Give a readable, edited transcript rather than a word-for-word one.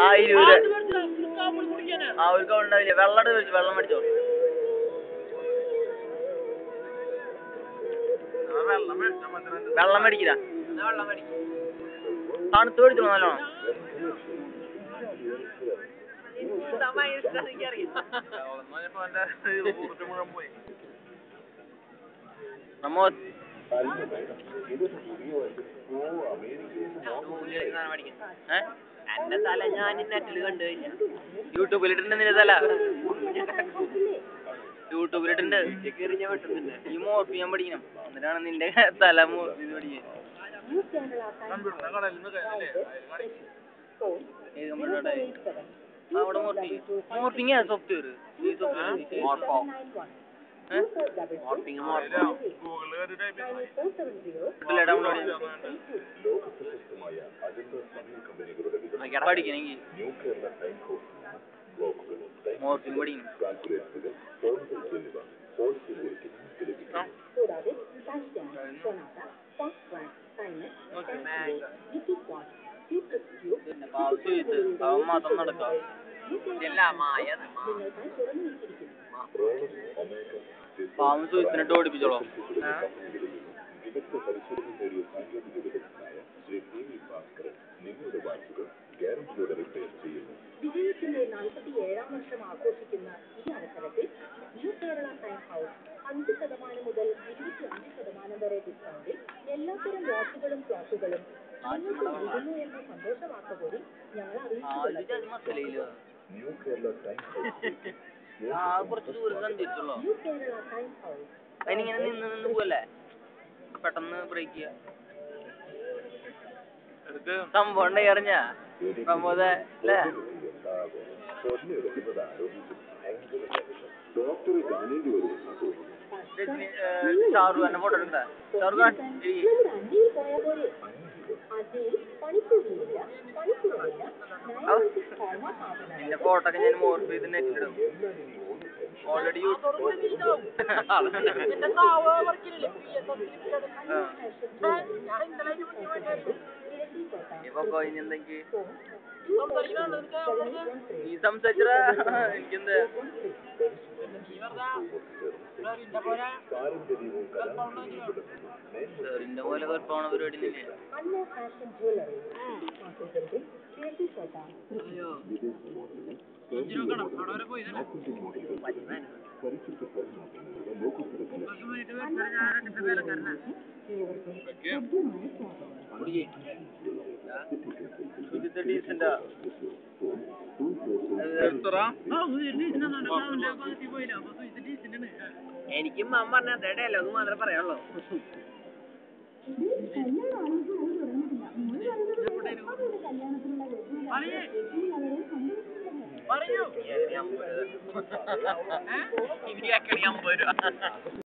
ആ 20 ആ ഒരു ഉണ്ടാവില്ല. വെള്ളം മേടിച്ചോ. വെള്ളം മേടിക്കില്ല. തണുത്ത് മേടിച്ചോ നല്ലോണം. പ്രമോദ് എന്റെ തല ഞാൻ നെറ്റില് കണ്ടു കഴിഞ്ഞ യൂട്യൂബിലിട്ടുണ്ട്. നിന്റെ തല യൂട്യൂബിലിട്ടുണ്ട്. ഈ മോർഫിയാൻ പഠിക്കണം. എന്നിട്ടാണ് നിന്റെ തല മോർഫി പഠിക്കാൻ. അവിടെ മോർഫിങ് സോഫ്റ്റ്വെയർ പഠിക്കണെങ്കി മോർഫിങ് പഠിക്കണം. അവൻ മാത്രം നടക്കാം. പാവം സുഹൃത്തിനിട്ട് ഓടിപ്പിച്ചോളോ. വിജയത്തിന്റെ 47ാം വർഷം ആഘോഷിക്കുന്ന ഈ അവസരത്തിൽ ന്യൂ കേരള ടൈം ഹൗസ് 5% മുതൽ 25% വരെ ഡിസ്കൗണ്ടിൽ എല്ലാത്തരം വാച്ചുകളും ക്ലോക്കുകളും നിങ്ങൾക്ക് നൽകുന്നു എന്ന സന്തോഷവാർത്തകൂടി ഞങ്ങൾ അറിയിച്ചു. കുറച്ച് ദൂരം സഞ്ചരിച്ചുള്ളൂ. ന്യൂ കേരള ടൈം ഹൗസ് അതിനിങ്ങനെ നിന്ന് പോവല്ലേ, പെട്ടെന്ന് ബ്രേക്ക് ചെയ്യാ. സംഭവം ഉണ്ടായി അറിഞ്ഞ പ്രമോദ അല്ലേ? ഷാറുഖ് ഖാന്റെ ഫോട്ടോ എടുക്കണ്ട. ഷാറുഖ് ഖാൻ നിന്റെ ഫോട്ടോ ഒക്കെ ഞാൻ മോർഫ് ചെയ്ത് നെറ്റിലിടും. ഓൾറെഡി ഇപ്പൊ എന്തെങ്കിൽ നീ സംസാരിച്ചാ എനിക്കെന്താ സാറിന്റെ പോലെ കുഴപ്പമാണ പരിപാടി തന്നെ. എനിക്കും അമ്മ പറഞ്ഞ ഡയലോഗ് മാത്രമേ പറയാനുള്ളൂ. പറയൂ 50 രൂപ